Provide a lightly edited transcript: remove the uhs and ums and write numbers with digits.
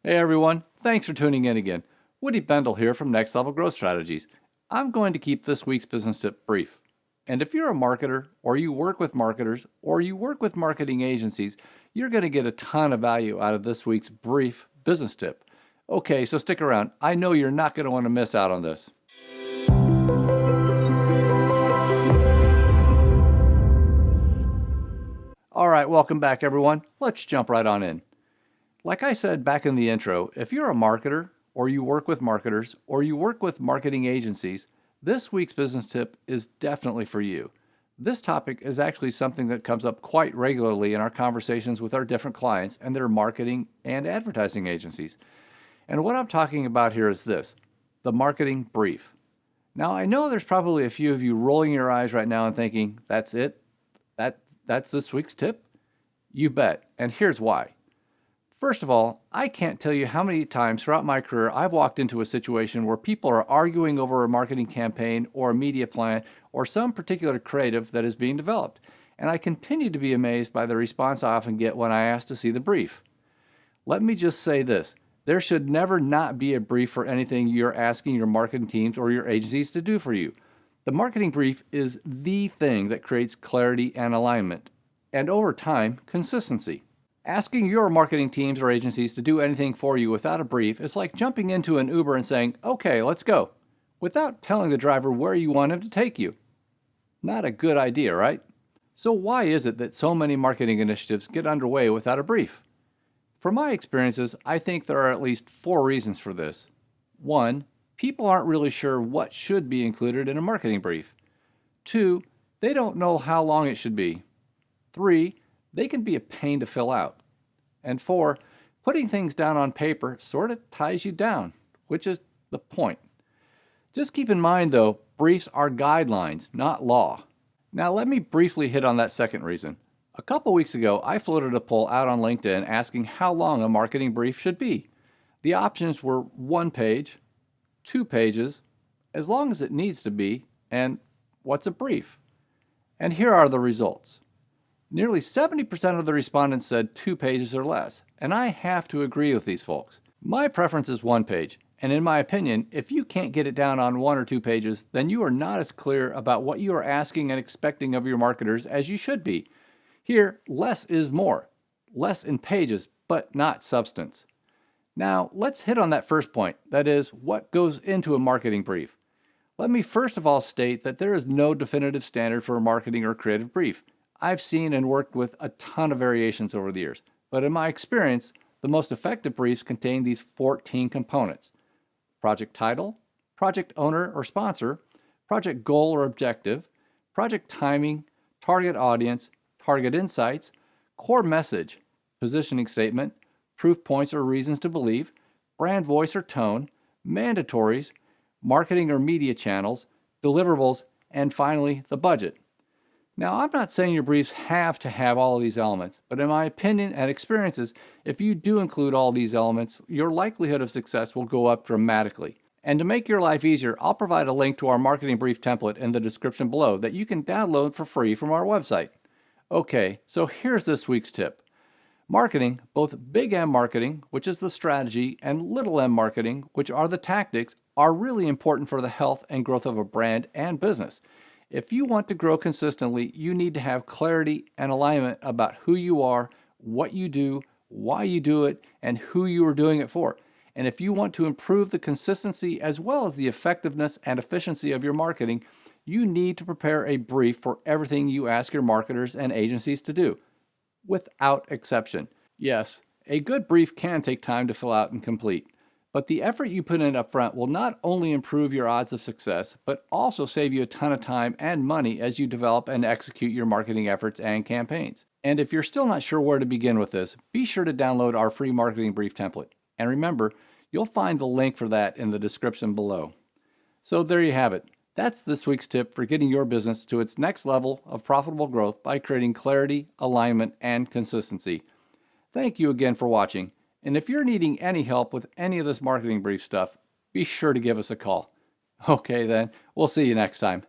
Hey everyone, thanks for tuning in again. Woody Bendle here from Next Level Growth Strategies. I'm going to keep this week's business tip brief. And if you're a marketer, or you work with marketers, or you work with marketing agencies, you're going to get a ton of value out of this week's brief business tip. Okay, so stick around. I know you're not going to want to miss out on this. All right, welcome back everyone. Let's jump right on in. Like I said back in the intro, if you're a marketer, or you work with marketers, or you work with marketing agencies, this week's business tip is definitely for you. This topic is actually something that comes up quite regularly in our conversations with our different clients and their marketing and advertising agencies. And what I'm talking about here is this, the marketing brief. Now, I know there's probably a few of you rolling your eyes right now and thinking, that's it? That's this week's tip? You bet, and here's why. First of all, I can't tell you how many times throughout my career I've walked into a situation where people are arguing over a marketing campaign or a media plan or some particular creative that is being developed, and I continue to be amazed by the response I often get when I ask to see the brief. Let me just say this, there should never not be a brief for anything you're asking your marketing teams or your agencies to do for you. The marketing brief is the thing that creates clarity and alignment, and over time, consistency. Asking your marketing teams or agencies to do anything for you without a brief is like jumping into an Uber and saying, okay, let's go, without telling the driver where you want him to take you. Not a good idea, right? So why is it that so many marketing initiatives get underway without a brief? From my experiences, I think there are at least 4 reasons for this. 1, people aren't really sure what should be included in a marketing brief. 2, they don't know how long it should be. 3, they can be a pain to fill out. And 4, putting things down on paper sort of ties you down, which is the point. Just keep in mind though, briefs are guidelines, not law. Now let me briefly hit on that second reason. A couple weeks ago, I floated a poll out on LinkedIn asking how long a marketing brief should be. The options were 1 page, 2 pages, as long as it needs to be, and what's a brief? And here are the results. Nearly 70% of the respondents said 2 pages or less, and I have to agree with these folks. My preference is 1 page, and in my opinion, if you can't get it down on 1 or 2 pages, then you are not as clear about what you are asking and expecting of your marketers as you should be. Here, less is more. Less in pages, but not substance. Now, let's hit on that first point, that is, what goes into a marketing brief. Let me first of all state that there is no definitive standard for a marketing or creative brief. I've seen and worked with a ton of variations over the years, but in my experience, the most effective briefs contain these 14 components. Project title, project owner or sponsor, project goal or objective, project timing, target audience, target insights, core message, positioning statement, proof points or reasons to believe, brand voice or tone, mandatories, marketing or media channels, deliverables, and finally, the budget. Now, I'm not saying your briefs have to have all of these elements, but in my opinion and experiences, if you do include all these elements, your likelihood of success will go up dramatically. And to make your life easier, I'll provide a link to our marketing brief template in the description below that you can download for free from our website. Okay, so here's this week's tip. Marketing, both big M marketing, which is the strategy, and little m marketing, which are the tactics, are really important for the health and growth of a brand and business. If you want to grow consistently, you need to have clarity and alignment about who you are, what you do, why you do it, and who you are doing it for. And if you want to improve the consistency as well as the effectiveness and efficiency of your marketing, you need to prepare a brief for everything you ask your marketers and agencies to do, without exception. Yes, a good brief can take time to fill out and complete. But the effort you put in up front will not only improve your odds of success, but also save you a ton of time and money as you develop and execute your marketing efforts and campaigns. And if you're still not sure where to begin with this, be sure to download our free marketing brief template. And remember, you'll find the link for that in the description below. So there you have it. That's this week's tip for getting your business to its next level of profitable growth by creating clarity, alignment, and consistency. Thank you again for watching. And if you're needing any help with any of this marketing brief stuff, be sure to give us a call. Okay then, we'll see you next time.